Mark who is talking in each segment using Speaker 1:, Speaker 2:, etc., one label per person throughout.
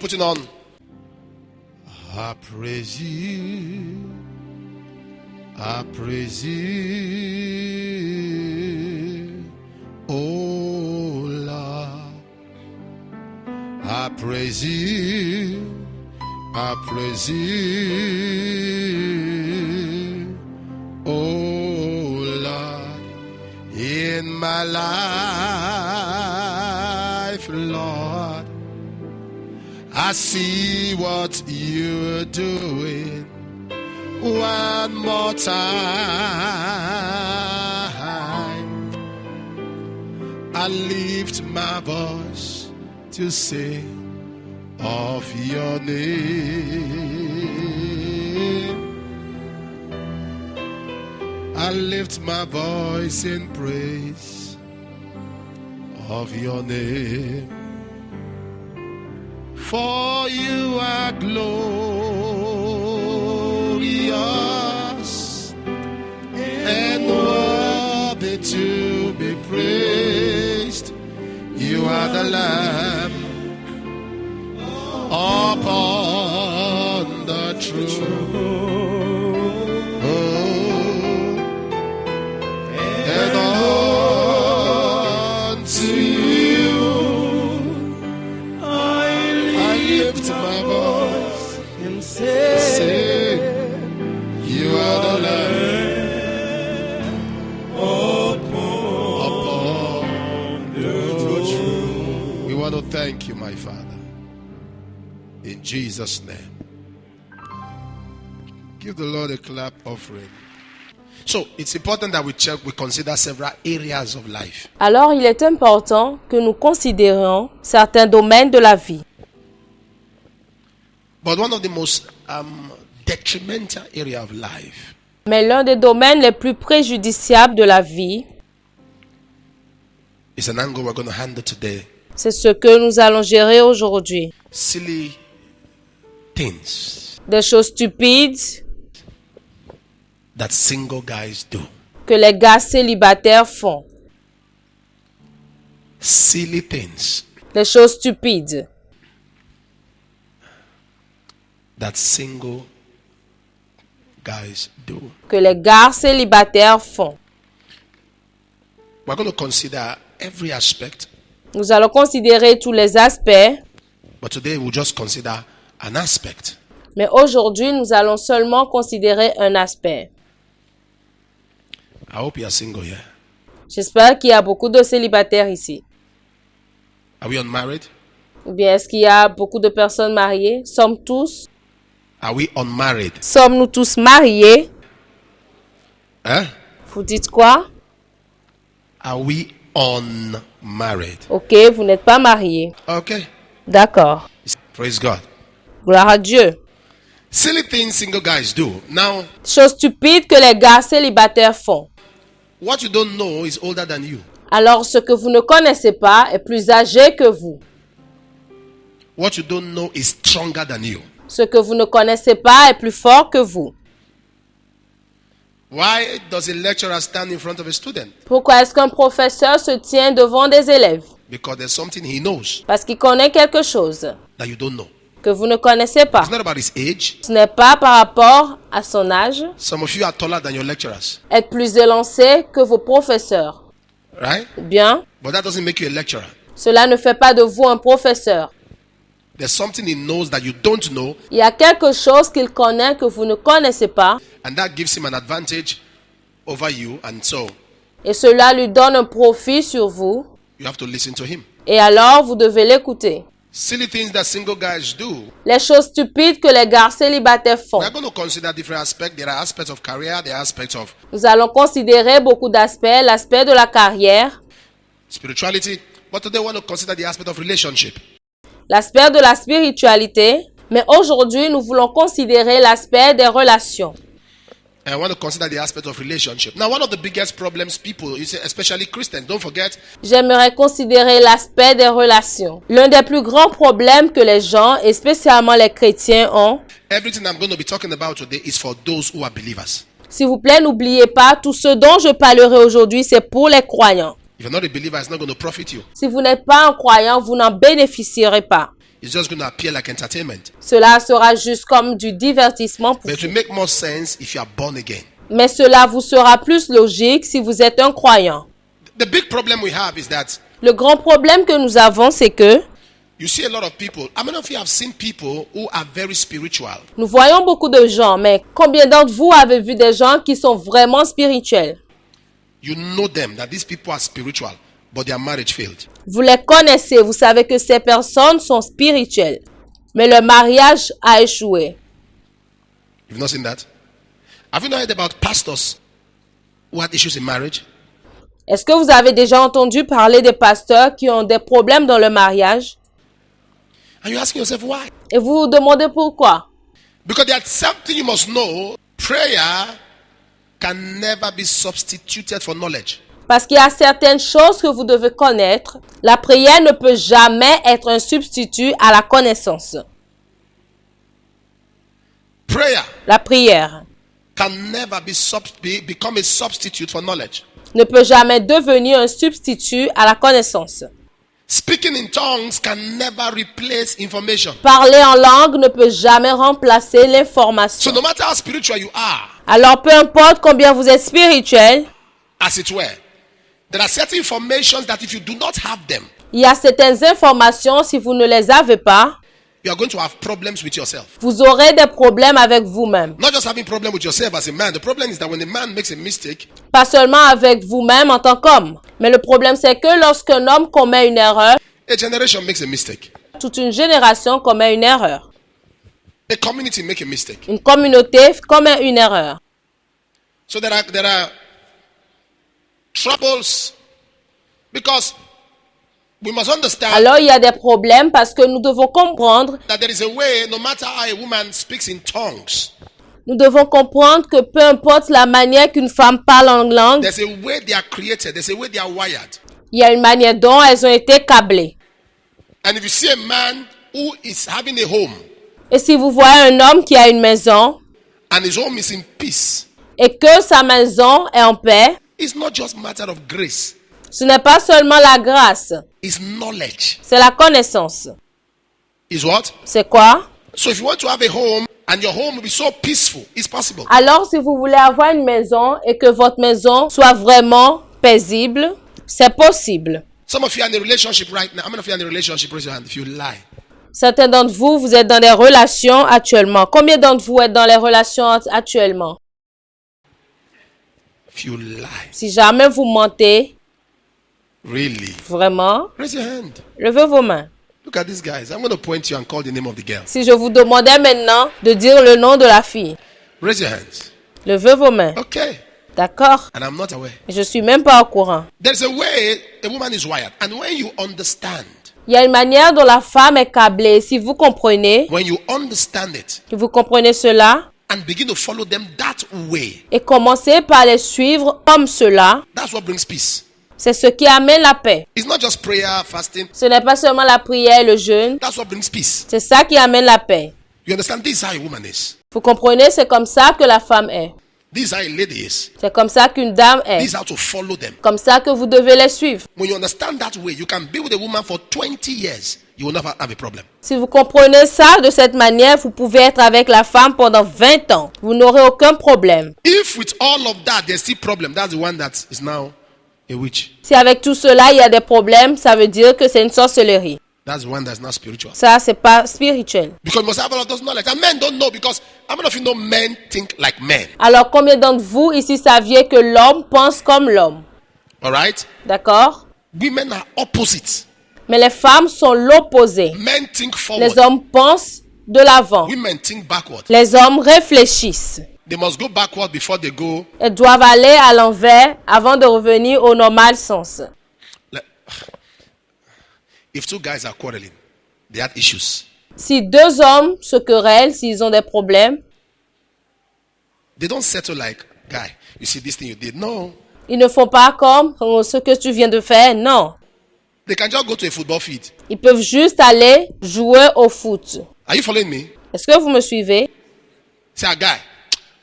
Speaker 1: putting on. I praise you. I praise you. Oh Lord. I praise you. I praise you. Oh Lord. In my life, Lord, I see what you're doing. One more time, I lift my voice to sing of your name. I lift my voice in praise of your name. For you are glorious and worthy to be praised. You are the Lamb upon the throne. And unto you I lift my voice and say, you are the Lamb upon the throne. We want to thank you, my Father, in Jesus' name. Give the Lord a clap offering. So, it's important that we consider several areas of life.
Speaker 2: Alors, il est important que nous considérions certains domaines de la vie.
Speaker 1: But one of the most detrimental area of life
Speaker 2: Mais l'un des domaines les plus préjudiciables de la vie,
Speaker 1: is an angle we're going to handle today.
Speaker 2: c'est ce que nous allons gérer aujourd'hui.
Speaker 1: Silly things
Speaker 2: Des choses stupides
Speaker 1: that single guys do.
Speaker 2: que les gars célibataires font.
Speaker 1: Silly things
Speaker 2: Des choses stupides
Speaker 1: that single guys do.
Speaker 2: que les gars célibataires font.
Speaker 1: We're going to consider every aspect,
Speaker 2: Nous allons considérer tous les aspects,
Speaker 1: but today we'll just consider an aspect.
Speaker 2: mais aujourd'hui, nous allons seulement considérer un aspect.
Speaker 1: I hope you are single here.
Speaker 2: J'espère qu'il y a beaucoup de célibataires ici.
Speaker 1: Are we unmarried?
Speaker 2: Ou bien est-ce qu'il y a beaucoup de personnes mariées?
Speaker 1: Are we unmarried?
Speaker 2: Sommes-nous tous mariés?
Speaker 1: Huh?
Speaker 2: Vous dites quoi?
Speaker 1: Are we unmarried?
Speaker 2: Ok, vous n'êtes pas mariés.
Speaker 1: Okay.
Speaker 2: D'accord.
Speaker 1: Praise God.
Speaker 2: Gloire à Dieu.
Speaker 1: Silly things single guys do. Now,
Speaker 2: Chose stupide que les gars célibataires font.
Speaker 1: what you don't know is older than you.
Speaker 2: Alors, ce que vous ne connaissez pas est plus âgé que vous.
Speaker 1: What you don't know is stronger than you.
Speaker 2: Ce que vous ne connaissez pas est plus fort que vous.
Speaker 1: Why does a lecturer stand in front of a student?
Speaker 2: Pourquoi est-ce qu'un professeur se tient devant des élèves?
Speaker 1: Because there's something he knows
Speaker 2: Parce qu'il connaît quelque chose
Speaker 1: that you don't know.
Speaker 2: que vous ne connaissez pas.
Speaker 1: It's not about his age.
Speaker 2: Ce n'est pas par rapport à son âge.
Speaker 1: Some of you are taller than your lecturers,
Speaker 2: Être plus élancé que vos professeurs.
Speaker 1: right?
Speaker 2: Bien,
Speaker 1: But that doesn't make you a lecturer.
Speaker 2: cela ne fait pas de vous un professeur.
Speaker 1: There's something he knows that you don't know,
Speaker 2: Il y a quelque chose qu'il connaît que vous ne connaissez pas
Speaker 1: and that gives him an advantage over you, and so
Speaker 2: et cela lui donne un profit sur vous
Speaker 1: you have to listen to him.
Speaker 2: et alors vous devez l'écouter.
Speaker 1: Silly things that single guys do.
Speaker 2: Les choses stupides que les gars célibataires font.
Speaker 1: We're going to consider different aspects. There are aspects of career, there are aspects of
Speaker 2: Nous allons considérer beaucoup d'aspects, l'aspect de la carrière,
Speaker 1: spirituality, but today we want to consider the aspect of relationship.
Speaker 2: l'aspect de la spiritualité, mais aujourd'hui nous voulons considérer l'aspect des relations.
Speaker 1: And I want to consider the aspect of relationship. Now, one of the biggest problems people, you say, especially Christians, don't forget,
Speaker 2: J'aimerais considérer l'aspect des relations. L'un des plus grands problèmes que les gens, et spécialement les chrétiens, ont.
Speaker 1: everything I'm going to be talking about today is for those who are believers.
Speaker 2: S'il vous plaît, n'oubliez pas, tout ce dont je parlerai aujourd'hui, c'est pour les croyants.
Speaker 1: If you're not a believer, it's not going to profit you.
Speaker 2: Si vous n'êtes pas un croyant, vous n'en bénéficierez pas.
Speaker 1: It's just going to appear like entertainment.
Speaker 2: Cela sera juste comme du divertissement pour
Speaker 1: But it
Speaker 2: vous.
Speaker 1: will make more sense if you are born again.
Speaker 2: Mais cela vous sera plus logique si vous êtes un croyant.
Speaker 1: The big problem we have is that
Speaker 2: Le grand problème que nous avons, c'est que
Speaker 1: you see a lot of people. How many of you have seen people who are very spiritual?
Speaker 2: nous voyons beaucoup de gens, mais combien d'entre vous avez vu des gens qui sont vraiment spirituels?
Speaker 1: You know them, that these people are spiritual, but their marriage failed.
Speaker 2: Vous les connaissez, vous savez que ces personnes sont spirituelles, mais le mariage a échoué.
Speaker 1: You've not seen that? Have you not heard about pastors who had issues in marriage?
Speaker 2: Est-ce que vous avez déjà entendu parler des pasteurs qui ont des problèmes dans le mariage?
Speaker 1: And you're asking yourself why?
Speaker 2: Et vous vous demandez pourquoi?
Speaker 1: Because there's something you must know. Prayer can never be substituted for knowledge.
Speaker 2: Parce qu'il y a certaines choses que vous devez connaître. La prière ne peut jamais être un substitut à la connaissance.
Speaker 1: Prayer
Speaker 2: La prière
Speaker 1: can never become a substitute for knowledge.
Speaker 2: ne peut jamais devenir un substitut à la connaissance.
Speaker 1: Speaking in tongues can never replace information.
Speaker 2: Parler en langue ne peut jamais remplacer
Speaker 1: So
Speaker 2: l'information.
Speaker 1: no matter how spiritual you are,
Speaker 2: Alors, peu importe combien vous êtes spirituel,
Speaker 1: as it were, there are certain informations that if you do not have them,
Speaker 2: il y a certaines informations, si vous ne les avez pas,
Speaker 1: you are going to have problems with yourself.
Speaker 2: vous aurez des problèmes avec vous-même.
Speaker 1: Not just having problem with yourself as a man. The problem is that when a man makes a mistake,
Speaker 2: Pas seulement avec vous-même en tant qu'homme. Mais le problème, c'est que lorsqu'un homme commet une erreur,
Speaker 1: a generation makes a mistake.
Speaker 2: toute une génération commet une erreur.
Speaker 1: A community make a mistake.
Speaker 2: Une communauté commet une erreur.
Speaker 1: So there are troubles because we must understand
Speaker 2: Alors, il y a des problèmes parce que nous devons comprendre,
Speaker 1: that there is a way, no matter how a woman speaks in tongues,
Speaker 2: nous devons comprendre que peu importe la manière qu'une femme parle en langue,
Speaker 1: there's a way they are created, there's a way they are wired.
Speaker 2: il y a une manière dont elles ont été câblées.
Speaker 1: And if you see a man who is having a home
Speaker 2: Et si vous voyez un homme qui a une maison
Speaker 1: and his home is in peace,
Speaker 2: et que sa maison est en paix,
Speaker 1: it's not just matter of grace,
Speaker 2: ce n'est pas seulement la grâce,
Speaker 1: it's knowledge.
Speaker 2: c'est la connaissance.
Speaker 1: Is what?
Speaker 2: C'est quoi?
Speaker 1: So if you want to have a home and your home will be so peaceful, it's possible.
Speaker 2: Alors, si vous voulez avoir une maison et que votre maison soit vraiment paisible, c'est possible.
Speaker 1: Some of you are in a relationship right now. How many of you are in a relationship? Raise your hand if you lie.
Speaker 2: Certains d'entre vous, vous êtes dans des relations actuellement. Combien d'entre vous êtes dans les relations actuellement?
Speaker 1: If you lie.
Speaker 2: Si jamais vous mentez,
Speaker 1: Really?
Speaker 2: vraiment,
Speaker 1: Raise your hand.
Speaker 2: levez vos mains.
Speaker 1: Look at these guys. I'm going to point you and call the name of the girl.
Speaker 2: Si je vous demandais maintenant de dire le nom de la fille,
Speaker 1: Raise your hands.
Speaker 2: levez vos mains.
Speaker 1: Okay.
Speaker 2: D'accord?
Speaker 1: And I'm not aware.
Speaker 2: Je suis même pas au courant.
Speaker 1: There's a way a woman is wired. And when you understand,
Speaker 2: Il y a une manière dont la femme est câblée. Si vous comprenez,
Speaker 1: when you understand it
Speaker 2: que vous comprenez cela,
Speaker 1: and begin to follow them that way,
Speaker 2: et commencez par les suivre comme cela,
Speaker 1: that's what brings peace.
Speaker 2: c'est ce qui amène la paix.
Speaker 1: It's not just prayer, fasting.
Speaker 2: Ce n'est pas seulement la prière et le jeûne,
Speaker 1: That's what brings peace.
Speaker 2: c'est ça qui amène la paix.
Speaker 1: You understand? This is how a woman is.
Speaker 2: Vous comprenez, c'est comme ça que la femme est.
Speaker 1: This is how a lady is.
Speaker 2: C'est comme ça qu'une dame
Speaker 1: This
Speaker 2: est.
Speaker 1: is how to follow them.
Speaker 2: Comme ça que vous devez les suivre.
Speaker 1: When you understand that way, you can be with a woman for 20 years. You will never have a problem.
Speaker 2: Si vous comprenez ça de cette manière, vous pouvez être avec la femme pendant 20 ans. Vous n'aurez aucun problème.
Speaker 1: If with all of that there's still problem, that's the one that is now a witch.
Speaker 2: Si avec tout cela, il y a des problèmes, ça veut dire que c'est une sorcellerie.
Speaker 1: That's the one that's not spiritual.
Speaker 2: Ça, c'est pas spirituel.
Speaker 1: Because you must have all of those knowledge. And men don't know because how many of you know men think like men?
Speaker 2: Alors, combien d'entre vous ici saviez que l'homme pense comme l'homme?
Speaker 1: All right?
Speaker 2: D'accord?
Speaker 1: Women are opposite.
Speaker 2: Mais les femmes sont l'opposé.
Speaker 1: Men think forward.
Speaker 2: Les hommes pensent de l'avant.
Speaker 1: Women think backward.
Speaker 2: Les hommes réfléchissent.
Speaker 1: They must go backward before they go.
Speaker 2: Elles doivent aller à l'envers avant de revenir au normal sens.
Speaker 1: If two guys are quarreling, they have issues.
Speaker 2: Si deux hommes se querellent, s'ils ont des problèmes,
Speaker 1: They don't settle like, guy, you see this thing you did. No.
Speaker 2: ils ne font pas comme ce que tu viens de faire. Non.
Speaker 1: They can just go to a football field.
Speaker 2: Ils peuvent juste aller jouer au foot.
Speaker 1: Are you following me?
Speaker 2: Est-ce que vous me suivez?
Speaker 1: Say, a guy,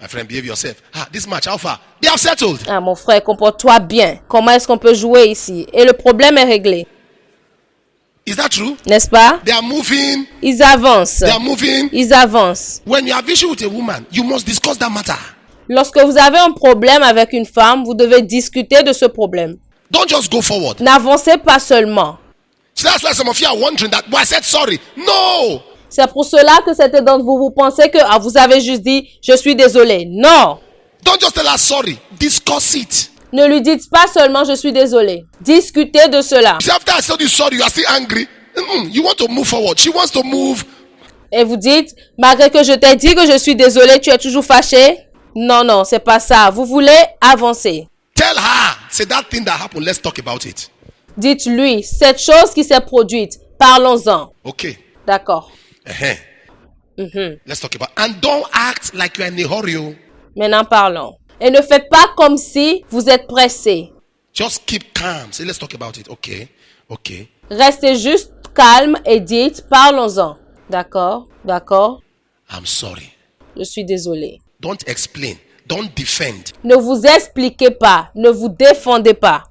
Speaker 1: my friend, behave yourself. This match, how far? They have settled.
Speaker 2: Ah, mon frère, comporte-toi bien. Comment est-ce qu'on peut jouer ici? Et le problème est réglé.
Speaker 1: Is that true?
Speaker 2: N'est-ce pas?
Speaker 1: They are moving.
Speaker 2: Ils avancent.
Speaker 1: They are moving.
Speaker 2: Ils avancent.
Speaker 1: When you have issue with a woman, you must discuss that matter.
Speaker 2: Lorsque vous avez un problème avec une femme, vous devez discuter de ce problème.
Speaker 1: Don't just go forward.
Speaker 2: N'avancez pas seulement.
Speaker 1: So that's why some of you are wondering that, well, I said sorry. No!
Speaker 2: C'est pour cela que certains d'entre vous, vous pensez que vous avez juste dit « je suis désolé ». Non!
Speaker 1: Don't just tell her sorry. Discuss it.
Speaker 2: Ne lui dites pas seulement « je suis désolé ». Discutez de cela.
Speaker 1: See, after I told you sorry, you are still angry. You want to move forward. She wants to move.
Speaker 2: Et vous dites « malgré que je t'ai dit que je suis désolé, tu es toujours fâché ». Non, non, c'est pas ça. Vous voulez avancer.
Speaker 1: Tell her. Say that thing that happened. Let's talk about it.
Speaker 2: Dites-lui cette chose qui s'est produite. Parlons-en.
Speaker 1: Okay.
Speaker 2: D'accord.
Speaker 1: Let's talk about. And don't act like you're in a hurry.
Speaker 2: Maintenant parlons. Et ne faites pas comme si vous êtes pressé.
Speaker 1: Just keep calm. Say, let's talk about it. Okay. Okay.
Speaker 2: Restez juste calme et dites parlons-en. D'accord, d'accord.
Speaker 1: I'm sorry.
Speaker 2: Je suis désolé.
Speaker 1: Don't explain. Don't defend.
Speaker 2: Ne vous expliquez pas. Ne vous défendez pas.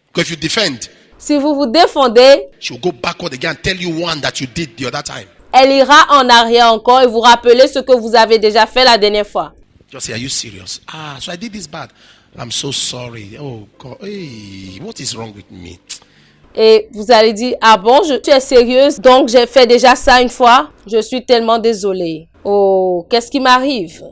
Speaker 1: Because if you defend,
Speaker 2: Si vous vous défendez,
Speaker 1: she'll go backward again and tell you one that you did the other time.
Speaker 2: elle ira en arrière encore et vous rappeler ce que vous avez déjà fait la dernière fois.
Speaker 1: Just say, are you serious? Ah, so I did this bad. I'm so sorry. Oh, God. Hey, what is wrong with me?
Speaker 2: Et vous allez dire, ah bon, tu es sérieuse? Donc j'ai fait déjà ça une fois? Je suis tellement désolée. Oh, qu'est-ce qui m'arrive?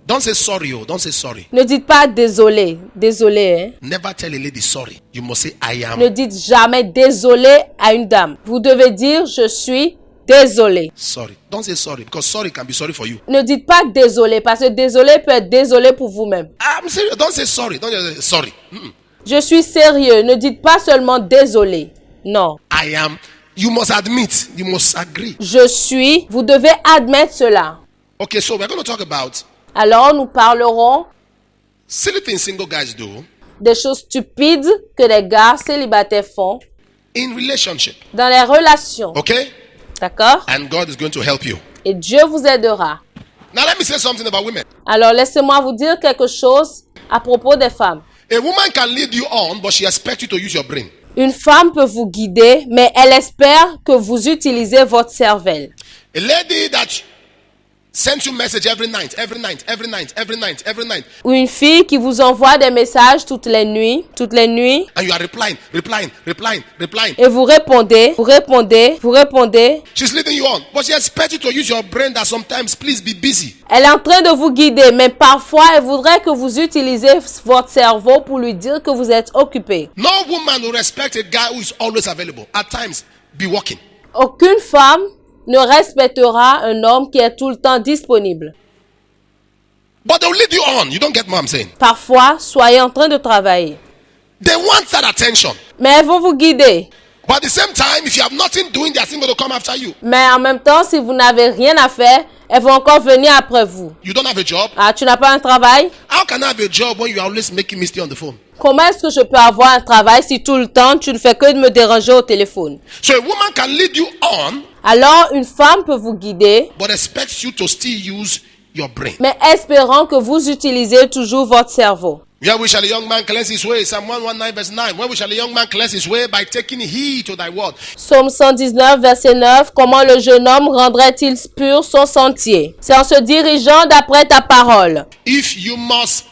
Speaker 1: Don't say sorry. Oh, don't say sorry.
Speaker 2: Ne dites pas désolé. Désolé, hein?
Speaker 1: Never tell a lady sorry. You must say, I am
Speaker 2: Ne dites jamais désolé à une dame. Vous devez dire, je suis désolé.
Speaker 1: sorry. Don't say sorry because sorry can be sorry for you.
Speaker 2: Ne dites pas désolé parce que désolé peut être désolé pour vous-même.
Speaker 1: I'm serious. Don't say sorry. Don't just say sorry.
Speaker 2: Je suis sérieux. Ne dites pas seulement désolé. Non.
Speaker 1: I am. You must admit. You must agree.
Speaker 2: Je suis. Vous devez admettre cela.
Speaker 1: Okay, so we're going to talk about
Speaker 2: Alors nous parlerons
Speaker 1: silly things single guys do
Speaker 2: des choses stupides que les gars célibataires font
Speaker 1: in relationship.
Speaker 2: dans les relations.
Speaker 1: Okay?
Speaker 2: D'accord?
Speaker 1: And God is going to help you.
Speaker 2: Et Dieu vous aidera.
Speaker 1: Now let me say something about women.
Speaker 2: Alors laissez-moi vous dire quelque chose à propos des femmes.
Speaker 1: A woman can lead you on, but she expects you to use your brain.
Speaker 2: Une femme peut vous guider, mais elle espère que vous utilisez votre cervelle.
Speaker 1: A lady that sends you message every night.
Speaker 2: Ou une fille qui vous envoie des messages toutes les nuits,
Speaker 1: And you are replying.
Speaker 2: et vous répondez.
Speaker 1: She's leading you on, but she expects you to use your brain that sometimes, please be busy.
Speaker 2: Elle est en train de vous guider, mais parfois elle voudrait que vous utilisez votre cerveau pour lui dire que vous êtes occupé.
Speaker 1: No woman will respect a guy who is always available. At times, be working.
Speaker 2: Aucune femme ne respectera un homme qui est tout le temps disponible.
Speaker 1: But they'll lead you on. You don't get what I'm saying.
Speaker 2: Parfois, soyez en train de travailler.
Speaker 1: They want that attention.
Speaker 2: Mais elles vont vous guider.
Speaker 1: But at the same time, if you have nothing doing, they're still going to come after you.
Speaker 2: Mais en même temps, si vous n'avez rien à faire, elles vont encore venir après vous.
Speaker 1: You don't have a job.
Speaker 2: Ah, tu n'as pas un travail?
Speaker 1: How can I have a job when you are always making me stay on the phone?
Speaker 2: Comment est-ce que je peux avoir un travail si tout le temps tu ne fais que de me déranger au téléphone?
Speaker 1: So a woman can lead you on,
Speaker 2: Alors, une femme peut vous guider,
Speaker 1: but expects you to still use your brain.
Speaker 2: mais espérant que vous utilisez toujours votre cerveau.
Speaker 1: Where we shall a young man cleanse his way? Psalm 119 verse 9. Where we shall a young man cleanse his way? By taking heed to thy word.
Speaker 2: Psaume 119, verset 9. Comment le jeune homme rendrait-il pur son sentier? C'est en se dirigeant d'après ta parole.
Speaker 1: If you must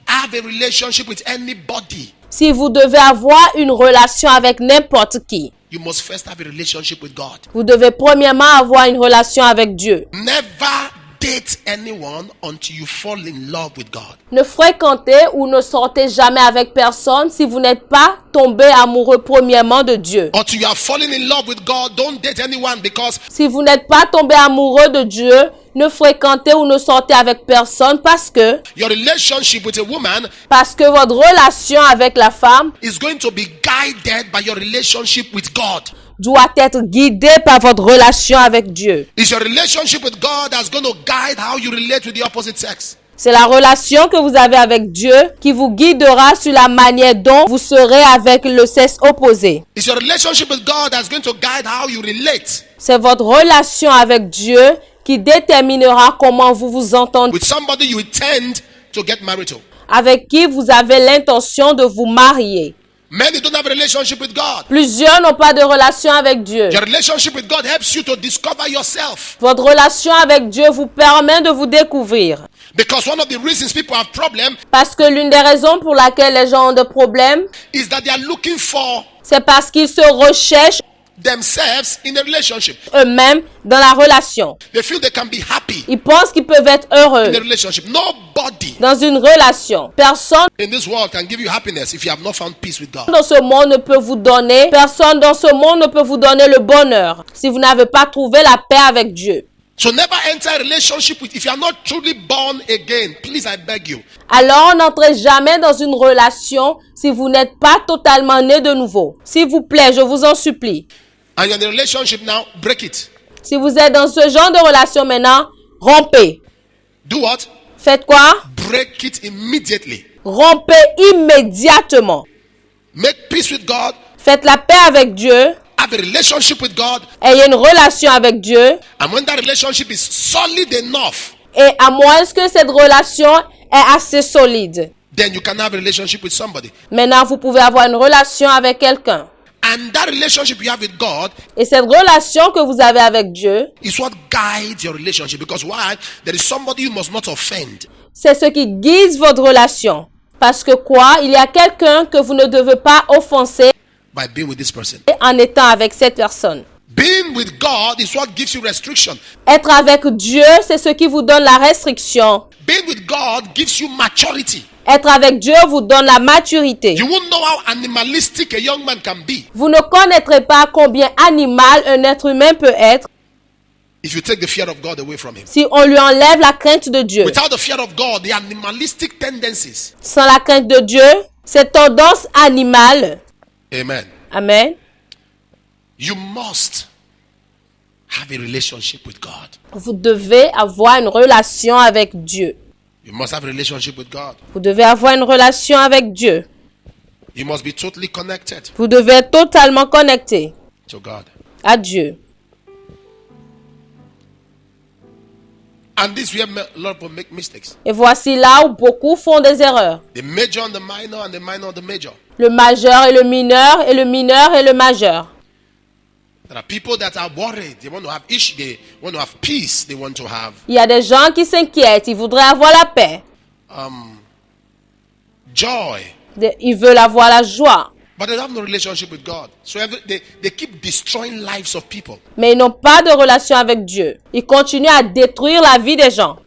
Speaker 1: have a relationship with anybody,
Speaker 2: Si vous devez avoir une relation avec n'importe qui,
Speaker 1: you must first have a relationship with God.
Speaker 2: vous devez premièrement avoir une relation avec Dieu.
Speaker 1: Never date anyone until you fall in love with God.
Speaker 2: Ne fréquentez ou ne sortez jamais avec personne si vous n'êtes pas tombé amoureux premièrement de Dieu.
Speaker 1: Until you are falling in love with God, don't date anyone because
Speaker 2: Si vous n'êtes pas tombé amoureux de Dieu, ne fréquentez ou ne sortez avec personne parce que
Speaker 1: your relationship with a woman
Speaker 2: votre relation avec la femme
Speaker 1: is going to be guided by your relationship with God.
Speaker 2: doit être guidée par votre relation avec Dieu.
Speaker 1: It's your relationship with God that's going to guide how you relate with the opposite sex.
Speaker 2: C'est la relation que vous avez avec Dieu qui vous guidera sur la manière dont vous serez avec le sexe opposé.
Speaker 1: It's your relationship with God that's going to guide how you relate
Speaker 2: C'est votre relation avec Dieu qui déterminera comment vous vous entendez,
Speaker 1: with somebody you intend to get married to.
Speaker 2: avec qui vous avez l'intention de vous marier.
Speaker 1: Many don't have a relationship with God.
Speaker 2: Plusieurs n'ont pas de relation avec Dieu.
Speaker 1: Your relationship with God helps you to discover yourself.
Speaker 2: Votre relation avec Dieu vous permet de vous découvrir.
Speaker 1: Because one of the reasons people have problems
Speaker 2: Parce que l'une des raisons pour laquelle les gens ont des problèmes,
Speaker 1: is that they are looking for
Speaker 2: c'est parce qu'ils se recherchent
Speaker 1: themselves in a relationship.
Speaker 2: eux-mêmes dans la relation.
Speaker 1: They feel they can be happy
Speaker 2: Ils pensent qu'ils peuvent être heureux
Speaker 1: in a relationship. Nobody
Speaker 2: dans une relation. Personne
Speaker 1: in this world can give you happiness if you have not found peace with God.
Speaker 2: dans ce monde ne peut vous donner, personne dans ce monde ne peut vous donner le bonheur si vous n'avez pas trouvé la paix avec Dieu.
Speaker 1: So never enter a relationship with, if you are not truly born again, please I beg you.
Speaker 2: Alors n'entrez jamais dans une relation si vous n'êtes pas totalement né de nouveau. S'il vous plaît, je vous en supplie.
Speaker 1: And you're in a relationship now, break it.
Speaker 2: Si vous êtes dans ce genre de relation maintenant, rompez.
Speaker 1: Do what?
Speaker 2: Faites quoi?
Speaker 1: Break it immediately.
Speaker 2: Rompez immédiatement.
Speaker 1: Make peace with God.
Speaker 2: Faites la paix avec Dieu.
Speaker 1: Have a relationship with God.
Speaker 2: Ayez une relation avec Dieu.
Speaker 1: And when that relationship is solid enough,
Speaker 2: Et à moins que cette relation est assez solide,
Speaker 1: then you can have a relationship with somebody.
Speaker 2: maintenant vous pouvez avoir une relation avec quelqu'un.
Speaker 1: And that relationship you have with God
Speaker 2: Et cette relation que vous avez avec Dieu,
Speaker 1: is what guides your relationship. Because why? There is somebody you must not offend.
Speaker 2: c'est ce qui guide votre relation. Parce que quoi? Il y a quelqu'un que vous ne devez pas offenser
Speaker 1: By being with this person.
Speaker 2: en étant avec cette personne.
Speaker 1: Being with God is what gives you restriction.
Speaker 2: Être avec Dieu, c'est ce qui vous donne la restriction.
Speaker 1: Being with God gives you maturity.
Speaker 2: Être avec Dieu vous donne la maturité.
Speaker 1: You won't know how animalistic a young man can be
Speaker 2: Vous ne connaîtrez pas combien animal un être humain peut être
Speaker 1: if you take the fear of God away from him.
Speaker 2: si on lui enlève la crainte de Dieu.
Speaker 1: Without the fear of God, the animalistic tendencies.
Speaker 2: Sans la crainte de Dieu, cette tendance animale,
Speaker 1: Amen.
Speaker 2: amen,
Speaker 1: You must have a relationship with God.
Speaker 2: vous devez avoir une relation avec Dieu.
Speaker 1: You must have a relationship with God.
Speaker 2: Vous devez avoir une relation avec Dieu.
Speaker 1: You must be totally connected
Speaker 2: Vous devez être totalement connecté
Speaker 1: to God.
Speaker 2: à Dieu.
Speaker 1: And this is where a lot of people make mistakes.
Speaker 2: Et voici là où beaucoup font des erreurs.
Speaker 1: The major and the minor, and the minor and the major.
Speaker 2: Le majeur et le mineur, et le mineur et le majeur.
Speaker 1: There are people that are worried. They want to have issue. They want to have peace. They want to have
Speaker 2: Il y a des gens qui s'inquiètent, ils voudraient avoir la paix.
Speaker 1: joy,
Speaker 2: Ils veulent avoir la joie.
Speaker 1: but they have no relationship with God. So they keep destroying lives of people.
Speaker 2: Mais ils n'ont pas de relation avec Dieu. Ils continuent à détruire la vie des gens.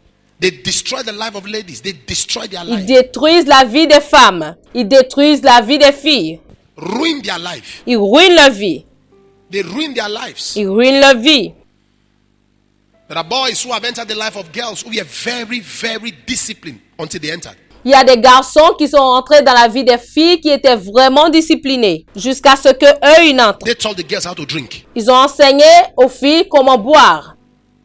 Speaker 1: They destroy the life of ladies. They destroy their
Speaker 2: Ils
Speaker 1: life.
Speaker 2: détruisent la vie des femmes. Ils détruisent la vie des filles.
Speaker 1: Ruin their life.
Speaker 2: Ils ruinent leur vie.
Speaker 1: They ruin their lives.
Speaker 2: Ils ruinent leur vie.
Speaker 1: There are boys who have entered the life of girls who were very, very disciplined until they entered.
Speaker 2: Il y a des garçons qui sont entrés dans la vie des filles qui étaient vraiment disciplinés jusqu'à ce que eux ils entrent.
Speaker 1: They taught the girls how to drink.
Speaker 2: Ils ont enseigné aux filles comment boire.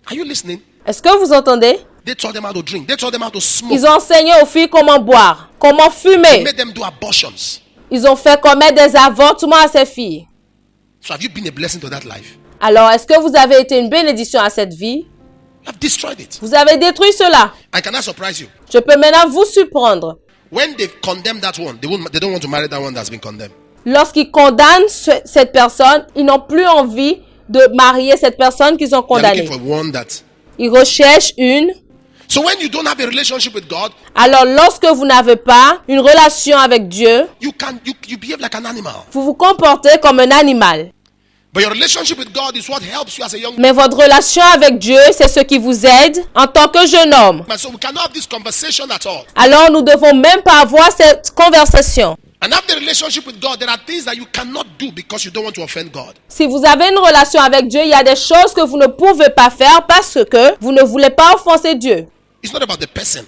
Speaker 1: Are you listening?
Speaker 2: Est-ce que vous entendez?
Speaker 1: They taught them how to drink. They taught them how to smoke.
Speaker 2: Ils ont enseigné aux filles comment boire, comment
Speaker 1: They
Speaker 2: fumer.
Speaker 1: made them do abortions.
Speaker 2: Ils ont fait commettre des avortements à ces filles.
Speaker 1: So have you been a blessing to that life?
Speaker 2: Alors, est-ce que vous avez été une bénédiction à cette vie?
Speaker 1: You have destroyed it.
Speaker 2: Vous avez détruit cela.
Speaker 1: And can I surprise you?
Speaker 2: Je peux maintenant vous surprendre.
Speaker 1: When they condemn that one, they don't want to marry that one that's been condemned.
Speaker 2: Lorsqu'ils condamnent cette personne, ils n'ont plus envie de marier cette personne qu'ils ont
Speaker 1: They're looking
Speaker 2: condamnée.
Speaker 1: for one that.
Speaker 2: Ils recherchent une.
Speaker 1: So when you don't have a relationship with God,
Speaker 2: Alors, lorsque vous n'avez pas une relation avec Dieu,
Speaker 1: you behave like an animal.
Speaker 2: vous vous comportez comme un animal.
Speaker 1: But your relationship with God is what helps you as a young
Speaker 2: Mais votre relation avec Dieu, c'est ce qui vous aide en tant que jeune homme.
Speaker 1: man. So we cannot have this conversation at all.
Speaker 2: Alors, nous ne devons même pas avoir cette conversation.
Speaker 1: And have the relationship with God, there are things that you cannot do because you don't want to offend God.
Speaker 2: Si vous avez une relation avec Dieu, il y a des choses que vous ne pouvez pas faire parce que vous ne voulez pas offenser Dieu.
Speaker 1: It's not about the person.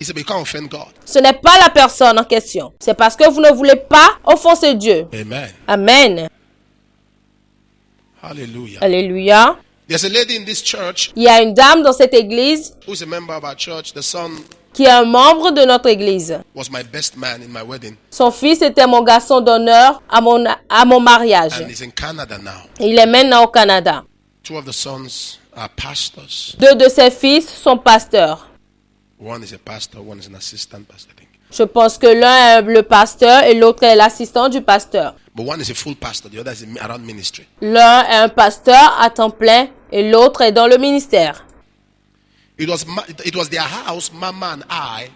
Speaker 1: It's about you can't offend God.
Speaker 2: Ce n'est pas la personne en question. C'est parce que vous ne voulez pas offenser Dieu.
Speaker 1: Amen.
Speaker 2: Amen.
Speaker 1: Hallelujah.
Speaker 2: Alléluia.
Speaker 1: There's a lady in this church
Speaker 2: Il y a une dame dans cette église
Speaker 1: who's a member of our church. The son
Speaker 2: qui est un membre de notre église.
Speaker 1: was my best man in my wedding.
Speaker 2: Son fils était mon garçon d'honneur à mon mariage.
Speaker 1: And he's in Canada now.
Speaker 2: Il est maintenant au Canada.
Speaker 1: Two of the sons are pastors.
Speaker 2: 2 de ses fils sont pasteurs.
Speaker 1: One is a pastor, one is an assistant pastor, I think.
Speaker 2: Je pense que l'un est le pasteur et l'autre est l'assistant du pasteur.
Speaker 1: But one is a full pastor, the other is around ministry.
Speaker 2: L'un est un pasteur à temps plein et l'autre est dans le ministère.
Speaker 1: It was their house, Mama and I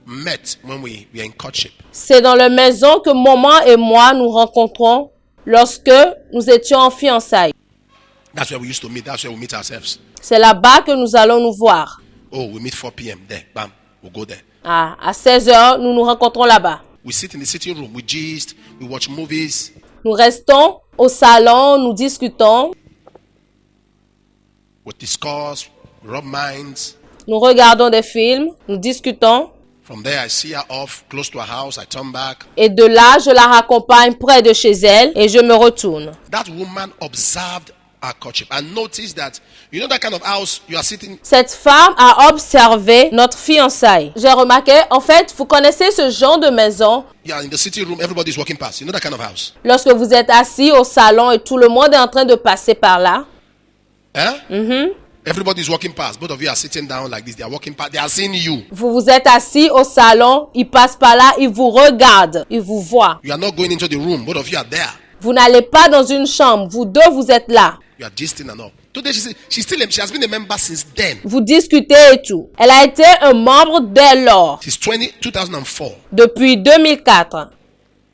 Speaker 1: met when we were in courtship.
Speaker 2: C'est dans la maison que maman et moi nous rencontrons lorsque nous étions en fiançailles.
Speaker 1: That's where we used to meet. That's where we meet ourselves.
Speaker 2: C'est là-bas que nous allons nous voir.
Speaker 1: Oh, we meet 4 p.m. there. Bam, we'll go there.
Speaker 2: À 16 heures, nous nous rencontrons là-bas.
Speaker 1: We sit in the sitting room. We gist. We watch movies.
Speaker 2: Nous restons au salon, nous discutons,
Speaker 1: We discuss. We rub minds.
Speaker 2: nous regardons des films, nous discutons.
Speaker 1: From there, I see her off close to her house. I turn back.
Speaker 2: Et de là, je la raccompagne près de chez elle et je me retourne.
Speaker 1: That woman observed our courtship and noticed that, you know, that kind of house you are sitting.
Speaker 2: Cette femme a observé notre fiançailles. J'ai remarqué, en fait, vous connaissez ce genre de maison.
Speaker 1: You are in the sitting room. Everybody's walking past. You know that kind of house.
Speaker 2: Lorsque vous êtes assis au salon et tout le monde est en train de passer par là.
Speaker 1: Eh? Everybody's walking past. Both of you are sitting down like this. They are walking past. They are seeing you.
Speaker 2: Vous vous êtes assis au salon, ils passent par là, ils vous regardent, ils vous voient.
Speaker 1: You are not going into the room. Both of you are there.
Speaker 2: Vous n'allez pas dans une chambre, vous deux, vous êtes là.
Speaker 1: You are gisting and all. Today she has been a member since then.
Speaker 2: Vous discutez et tout. Elle a été un membre dès lors,
Speaker 1: Since 2004.
Speaker 2: depuis 2004.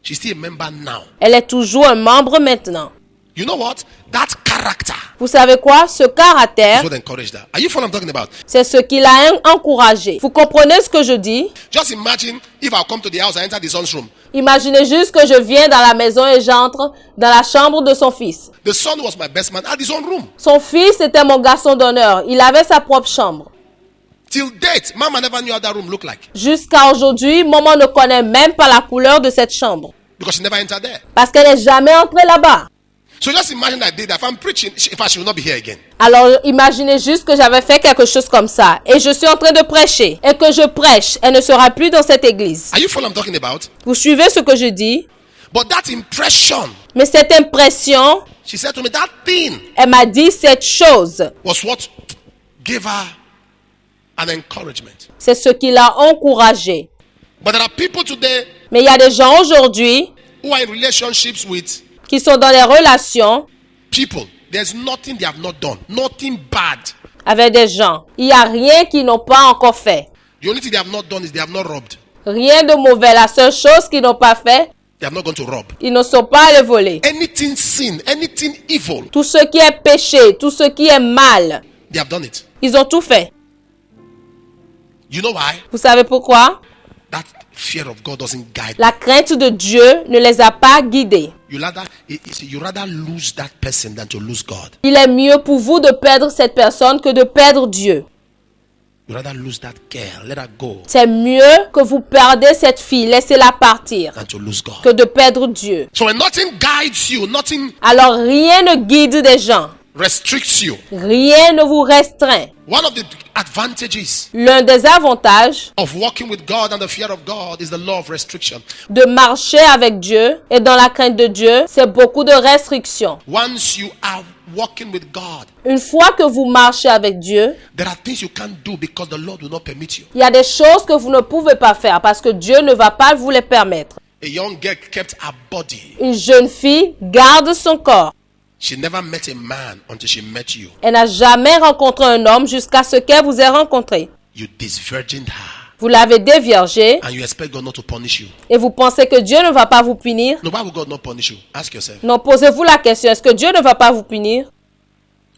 Speaker 1: She's still a member now.
Speaker 2: Elle est toujours un membre maintenant.
Speaker 1: You know what? That character
Speaker 2: Vous savez quoi? Ce caractère,
Speaker 1: is what encouraged her. Are you following what I'm talking about?
Speaker 2: c'est ce qui l'a encouragé. Vous comprenez ce que je dis?
Speaker 1: Just imagine if I come to the house, I enter the son's room.
Speaker 2: Imaginez juste que je viens dans la maison et j'entre dans la chambre de son fils.
Speaker 1: The son was my best man, had his own room.
Speaker 2: Son fils était mon garçon d'honneur. Il avait sa propre chambre.
Speaker 1: Till date, Mama never knew how that room looked like
Speaker 2: Jusqu'à aujourd'hui, maman ne connaît même pas la couleur de cette chambre.
Speaker 1: because she never entered there.
Speaker 2: Parce qu'elle n'est jamais entrée là-bas.
Speaker 1: So just imagine that day that if I'm preaching, in fact, she will not be here again.
Speaker 2: Alors, imaginez juste que j'avais fait quelque chose comme ça. Et je suis en train de prêcher. Et que je prêche. Elle ne sera plus dans cette église.
Speaker 1: Are you following what I'm talking about?
Speaker 2: Vous suivez ce que je dis?
Speaker 1: But that impression,
Speaker 2: Mais cette impression,
Speaker 1: she said to me, that thing
Speaker 2: elle m'a dit cette chose.
Speaker 1: was what gave her an encouragement.
Speaker 2: C'est ce qui l'a encouragée.
Speaker 1: But there are people today
Speaker 2: Mais il y a des gens aujourd'hui
Speaker 1: who are in relationships with
Speaker 2: qui sont dans des relations
Speaker 1: people. There's nothing they have not done, nothing bad.
Speaker 2: avec des gens. Il n'y a rien qu'ils n'ont pas encore fait.
Speaker 1: The only thing they have not done is they have not robbed.
Speaker 2: Rien de mauvais. La seule chose qu'ils n'ont pas fait,
Speaker 1: They have not gone to rob.
Speaker 2: ils ne sont pas allés voler.
Speaker 1: Anything sin, anything evil,
Speaker 2: Tout ce qui est péché, tout ce qui est mal,
Speaker 1: they have done it.
Speaker 2: ils ont tout fait.
Speaker 1: You know why?
Speaker 2: Vous savez pourquoi?
Speaker 1: That fear of God doesn't guide.
Speaker 2: La crainte de Dieu ne les a pas guidés.
Speaker 1: You rather lose that person than to lose God.
Speaker 2: Il est mieux pour vous de perdre cette personne que de perdre Dieu.
Speaker 1: You rather lose that girl, let her go,
Speaker 2: C'est mieux que vous perdez cette fille, laissez-la partir,
Speaker 1: than to lose God.
Speaker 2: que de perdre Dieu.
Speaker 1: So when nothing guides you, nothing
Speaker 2: Alors rien ne guide des gens.
Speaker 1: restricts you.
Speaker 2: Rien ne vous restreint.
Speaker 1: One of the advantages
Speaker 2: L'un des avantages
Speaker 1: of walking with God and the fear of God is the law of restriction.
Speaker 2: de marcher avec Dieu et dans la crainte de Dieu, c'est beaucoup de restrictions.
Speaker 1: Once you are walking with God,
Speaker 2: Une fois que vous marchez avec Dieu,
Speaker 1: there are things you can't do because the Lord will not permit you.
Speaker 2: il y a des choses que vous ne pouvez pas faire parce que Dieu ne va pas vous les permettre.
Speaker 1: A young girl kept her body.
Speaker 2: Une jeune fille garde son corps.
Speaker 1: She never met a man until she met you.
Speaker 2: Elle n'a jamais rencontré un homme jusqu'à ce qu'elle vous ait rencontré.
Speaker 1: You disvirgined her
Speaker 2: Vous l'avez déviergé
Speaker 1: and you expect God not to punish you.
Speaker 2: et vous pensez que Dieu ne va pas vous punir.
Speaker 1: No, why would God not punish you? Ask yourself.
Speaker 2: Non, posez-vous la question, est-ce que Dieu ne va pas vous punir?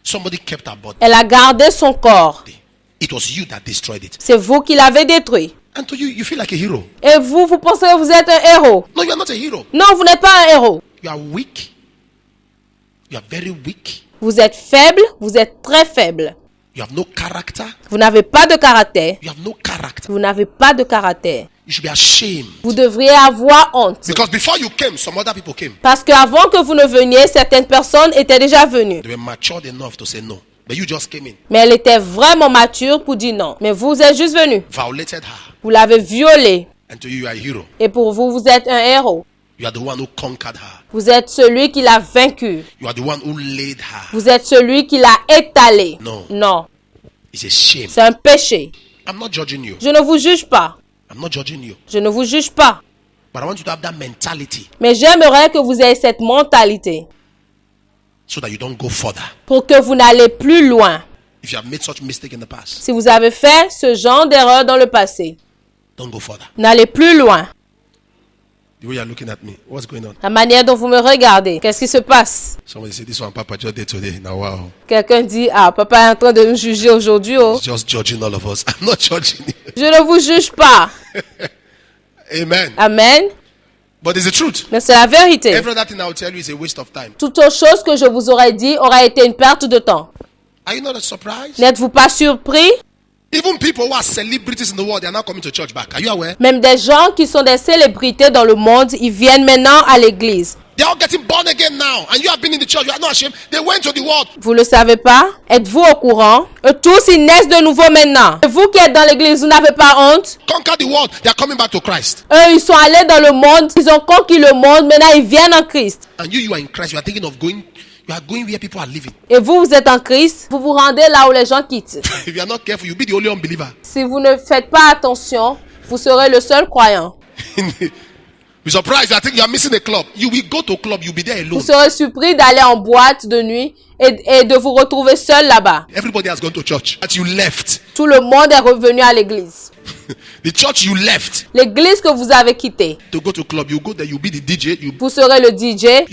Speaker 1: Somebody kept her body.
Speaker 2: Elle a gardé son corps.
Speaker 1: It was you that destroyed it.
Speaker 2: C'est vous qui l'avez détruit.
Speaker 1: And to you, you feel like a hero.
Speaker 2: Et vous, vous pensez que vous êtes un héros.
Speaker 1: No, you are not a hero.
Speaker 2: Non, vous n'êtes pas un héros.
Speaker 1: You are weak. You are very weak.
Speaker 2: Vous êtes faible, vous êtes très faible.
Speaker 1: You have no character.
Speaker 2: Vous n'avez pas de caractère.
Speaker 1: You have no character.
Speaker 2: Vous n'avez pas de caractère.
Speaker 1: You should be ashamed.
Speaker 2: Vous devriez avoir honte.
Speaker 1: Because before you came, some other people came.
Speaker 2: Parce qu'avant que vous ne veniez, certaines personnes étaient déjà venues.
Speaker 1: They were matured enough to say no. But you just came in.
Speaker 2: Mais elle était vraiment mature pour dire non. Mais vous êtes juste venu.
Speaker 1: Violated her.
Speaker 2: Vous l'avez violée.
Speaker 1: And to you, you are a hero.
Speaker 2: Et pour vous, vous êtes un héros.
Speaker 1: You are the one who conquered her.
Speaker 2: Vous êtes celui qui l'a vaincu.
Speaker 1: You are the one who laid her.
Speaker 2: Vous êtes celui qui l'a étalé.
Speaker 1: No.
Speaker 2: Non.
Speaker 1: It's a shame.
Speaker 2: C'est un péché.
Speaker 1: I'm not judging you.
Speaker 2: Je ne vous juge pas.
Speaker 1: I'm not judging you.
Speaker 2: Je ne vous juge pas.
Speaker 1: But I want you to have that mentality
Speaker 2: Mais j'aimerais que vous ayez cette mentalité
Speaker 1: so that you don't go further.
Speaker 2: pour que vous n'allez plus loin.
Speaker 1: If you have made such mistake in the past,
Speaker 2: Si vous avez fait ce genre d'erreur dans le passé,
Speaker 1: don't go further.
Speaker 2: n'allez plus loin.
Speaker 1: The way you're looking at me, what's going on?
Speaker 2: La manière dont vous me regardez, qu'est-ce qui se passe?
Speaker 1: Somebody say, this one Papa just did today. Now, wow.
Speaker 2: Quelqu'un dit, ah, papa est en train de me juger aujourd'hui. Oh.
Speaker 1: He's just judging all of us. I'm not judging you.
Speaker 2: Je ne vous juge pas.
Speaker 1: Amen.
Speaker 2: Amen.
Speaker 1: But it's the truth.
Speaker 2: Mais c'est la vérité.
Speaker 1: Every other thing I will tell you is a waste of time.
Speaker 2: Toute autre chose que je vous aurais dit aurait été une perte de temps.
Speaker 1: Are you not surprised?
Speaker 2: N'êtes-vous pas surpris?
Speaker 1: Even people who are celebrities in the world, they are now coming to church back. Are you aware?
Speaker 2: Même des gens qui sont des célébrités dans le monde, ils viennent maintenant à l'église.
Speaker 1: They are all getting born again now. And you have been in the church. You are not ashamed. They went to the world.
Speaker 2: Vous le savez pas? Êtes-vous au courant? Eux tous, ils naissent de nouveau maintenant. Et vous qui êtes dans l'église, vous n'avez pas honte?
Speaker 1: Conquer the world. They are coming back to Christ.
Speaker 2: Eux, ils sont allés dans le monde, ils ont conquis le monde, maintenant ils viennent en Christ.
Speaker 1: And you are in Christ. You are thinking of going. You are going where people are living.
Speaker 2: Et vous, vous êtes en Christ, vous vous rendez là où les gens quittent.
Speaker 1: If you are not careful, you'll be the only unbeliever.
Speaker 2: Si vous ne faites pas attention, vous serez le seul croyant.
Speaker 1: Be surprised. I think you are missing a club. You will go to a club. You'll be there alone.
Speaker 2: Vous serez surpris d'aller en boîte de nuit et de vous retrouver seul là-bas.
Speaker 1: Everybody has gone to church. But you left.
Speaker 2: Tout le monde est revenu à l'église.
Speaker 1: The church you left
Speaker 2: L'église que vous avez quittée,
Speaker 1: to go to club. You go there. You be the DJ.
Speaker 2: vous serez le DJ.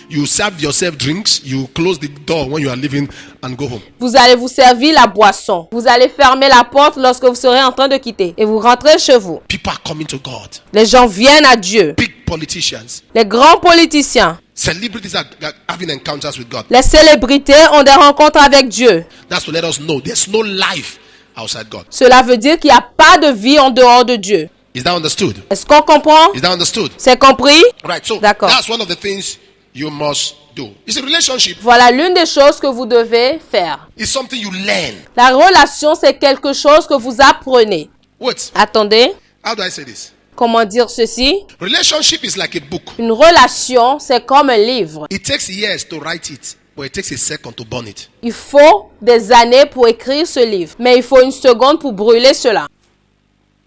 Speaker 1: You serve yourself drinks. You close the door when you are leaving and go home.
Speaker 2: Vous allez vous servir la boisson. Vous allez fermer la porte lorsque vous serez en train de quitter. Et vous rentrez chez vous.
Speaker 1: People are coming to God.
Speaker 2: Les gens viennent à Dieu.
Speaker 1: Big politicians.
Speaker 2: Les grands politiciens,
Speaker 1: Celebrities are having encounters with God.
Speaker 2: les célébrités ont des rencontres avec Dieu.
Speaker 1: That's to let us know there's no life outside God.
Speaker 2: Cela veut dire qu'il n'y a pas de vie en dehors de Dieu.
Speaker 1: Is that understood?
Speaker 2: Est-ce qu'on comprend?
Speaker 1: Is that understood?
Speaker 2: C'est compris?
Speaker 1: Right. So
Speaker 2: D'accord.
Speaker 1: that's one of the things you must do. It's a relationship.
Speaker 2: Voilà l'une des choses que vous devez faire.
Speaker 1: It's something you learn.
Speaker 2: La relation, c'est quelque chose que vous apprenez.
Speaker 1: Wait.
Speaker 2: Attendez,
Speaker 1: How do I say this?
Speaker 2: comment dire ceci?
Speaker 1: Relationship is like a book.
Speaker 2: Une relation, c'est comme un livre.
Speaker 1: It takes years to write it, but it takes a second to burn it.
Speaker 2: Il faut des années pour écrire ce livre, mais il faut une seconde pour brûler cela.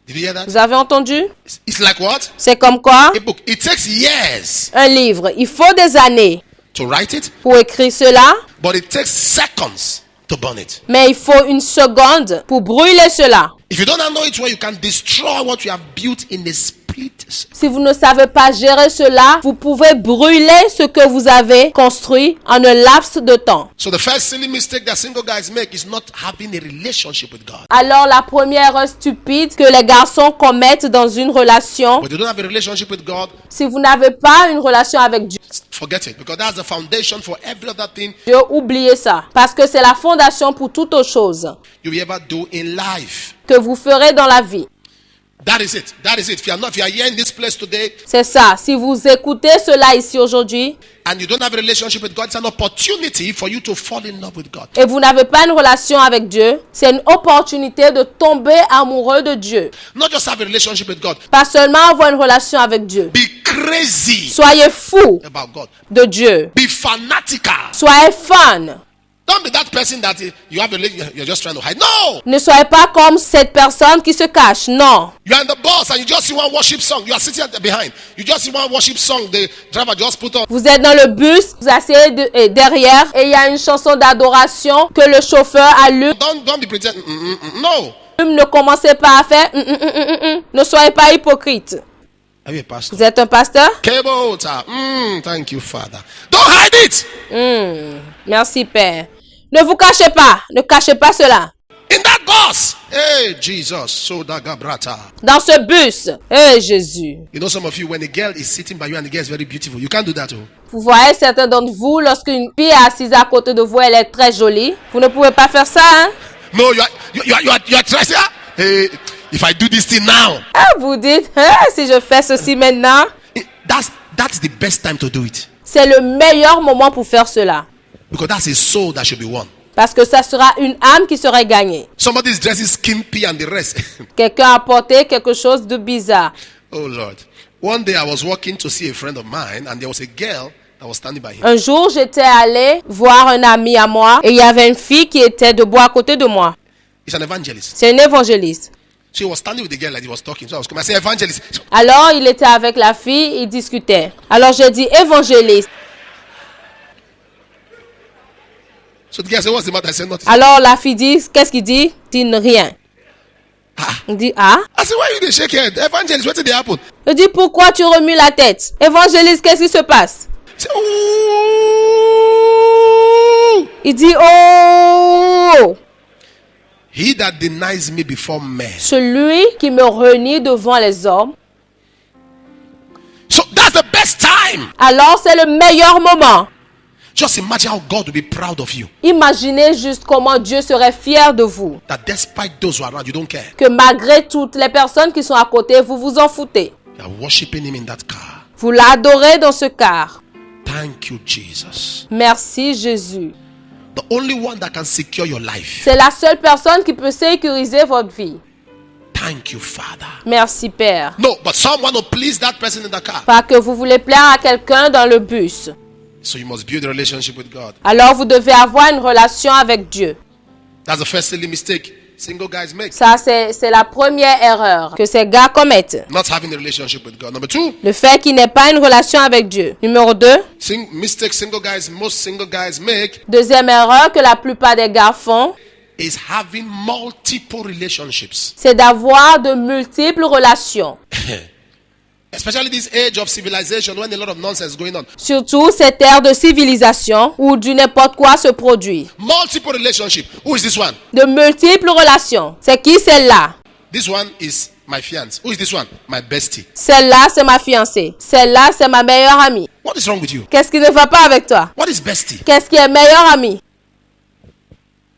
Speaker 1: Did you hear that?
Speaker 2: Vous avez entendu?
Speaker 1: It's like what?
Speaker 2: C'est comme quoi?
Speaker 1: A book. It takes years
Speaker 2: Un livre. Il faut des années
Speaker 1: to write it,
Speaker 2: pour écrire cela,
Speaker 1: but it takes seconds to burn it.
Speaker 2: mais il faut une seconde pour brûler cela.
Speaker 1: If you don't know it well, you can destroy what you have built in a split.
Speaker 2: Si vous ne savez pas gérer cela, vous pouvez brûler ce que vous avez construit en un laps de temps.
Speaker 1: So the first silly mistake that single guys make is not having a relationship with God.
Speaker 2: Alors la première erreur stupide que les garçons commettent dans une relation,
Speaker 1: But you don't have a relationship with God,
Speaker 2: si vous n'avez pas une relation avec Dieu,
Speaker 1: forget it, because that's the foundation for every other thing
Speaker 2: oubliez ça. Parce que c'est la fondation pour toute autre chose
Speaker 1: you will ever do in life.
Speaker 2: que vous ferez dans la vie.
Speaker 1: That is it. That is it. If you are here in this place today
Speaker 2: C'est ça. Si vous écoutez cela ici aujourd'hui
Speaker 1: and you don't have a relationship with God, it's an opportunity for you to fall in love with God.
Speaker 2: et vous n'avez pas une relation avec Dieu, c'est une opportunité de tomber amoureux de Dieu.
Speaker 1: Not just have a relationship with God.
Speaker 2: Pas seulement avoir une relation avec Dieu.
Speaker 1: Be crazy
Speaker 2: Soyez fou
Speaker 1: about God.
Speaker 2: de Dieu.
Speaker 1: Be fanatical.
Speaker 2: Soyez fan.
Speaker 1: Don't be that person that you have a you're just trying to hide. No!
Speaker 2: Ne soyez pas comme cette personne qui se cache. Non.
Speaker 1: You are in the bus and you just see one worship song. You are sitting behind. You just see one worship song. The driver just put on.
Speaker 2: Vous êtes dans le bus, vous asseyez derrière et il y a une chanson d'adoration que le chauffeur allume.
Speaker 1: Don't be pretending. No.
Speaker 2: Ne commencez pas à faire. Ne soyez pas hypocrite.
Speaker 1: Are you a pastor?
Speaker 2: Vous êtes un pasteur?
Speaker 1: Thank you, Father. Don't hide it.
Speaker 2: Merci, Père. Ne vous cachez pas. Ne cachez pas cela.
Speaker 1: In that bus. Hey, Jesus. So dagabrata.
Speaker 2: Dans ce bus. Jésus.
Speaker 1: You know, some of you, when a girl is sitting by you and the girl is very beautiful, you can't do that. Oh.
Speaker 2: Vous voyez certains d'entre vous, lorsqu'une fille est assise à côté de vous, elle est très jolie. Vous ne pouvez pas faire ça, hein?
Speaker 1: No, you are trying to say, hey, if I do this thing now.
Speaker 2: Ah, vous dites, si je fais ceci maintenant.
Speaker 1: That's the best time to do it.
Speaker 2: C'est le meilleur moment pour faire cela.
Speaker 1: Because that's a soul that should be won.
Speaker 2: Parce que ça sera une âme qui sera gagnée.
Speaker 1: Somebody's dress is skimpy and the rest.
Speaker 2: Quelqu'un a porté quelque chose de bizarre.
Speaker 1: Oh Lord. One day I was walking to see a friend of mine and there was a girl that was standing by him.
Speaker 2: Un jour, j'étais allé voir un ami à moi et il y avait une fille qui était debout à côté de moi.
Speaker 1: He's an evangelist.
Speaker 2: C'est un évangéliste.
Speaker 1: So he was standing with the girl like he was talking. So I was coming. I said, evangelist.
Speaker 2: Alors, il était avec la fille, il discutait. Alors, je dis, évangéliste.
Speaker 1: So the girl said, what's the matter? I said, nothing.
Speaker 2: Alors, la fille dit, qu'est-ce qu'il dit? Dit rien. Il dit, ah?
Speaker 1: I said, why you dey shake head? Evangelist, what did happen?
Speaker 2: Je dis, pourquoi tu remues la tête? Évangéliste, qu'est-ce qui se passe?
Speaker 1: He said, ooh.
Speaker 2: Il dit, oh!
Speaker 1: He that denies me before men.
Speaker 2: Celui qui me renie devant les hommes.
Speaker 1: So that's the best time.
Speaker 2: Alors, c'est le meilleur moment.
Speaker 1: Just imagine how God will be proud of you.
Speaker 2: Imaginez juste comment Dieu serait fier de vous.
Speaker 1: That despite those who are around, you don't care.
Speaker 2: Que malgré toutes les personnes qui sont à côté, vous vous en foutez.
Speaker 1: You are worshiping him in that car.
Speaker 2: Vous l'adorez dans ce car.
Speaker 1: Thank you, Jesus.
Speaker 2: Merci Jésus.
Speaker 1: The only one that can secure your life.
Speaker 2: C'est la seule personne qui peut sécuriser votre vie.
Speaker 1: Thank you, Father.
Speaker 2: Merci Père.
Speaker 1: No, but someone will please that person in the car.
Speaker 2: Pas que vous voulez plaire à quelqu'un dans le bus.
Speaker 1: So you must build a relationship with God.
Speaker 2: Alors vous devez avoir une relation avec Dieu.
Speaker 1: That's the first silly mistake single guys make.
Speaker 2: Ça, c'est la première erreur que ces gars commettent.
Speaker 1: Not having a relationship with God. Number two,
Speaker 2: Le fait qu'il n'ait pas une relation avec Dieu. Numéro 2.
Speaker 1: mistake most single guys make
Speaker 2: Deuxième erreur que la plupart des gars font,
Speaker 1: is having multiple relationships.
Speaker 2: c'est d'avoir de multiples relations.
Speaker 1: Especially this age of civilization when a lot of nonsense is going on.
Speaker 2: Surtout cette ère de civilisation où du n'importe quoi se produit.
Speaker 1: Multiple relationship. Who is this one?
Speaker 2: De multiples relations. C'est qui celle-là?
Speaker 1: This one is my fiance. Who is this one? My bestie.
Speaker 2: Celle-là, c'est ma fiancée. Celle-là, c'est ma meilleure amie.
Speaker 1: What is wrong with you?
Speaker 2: Qu'est-ce qui ne va pas avec toi?
Speaker 1: What is bestie?
Speaker 2: Qu'est-ce qui est meilleure amie?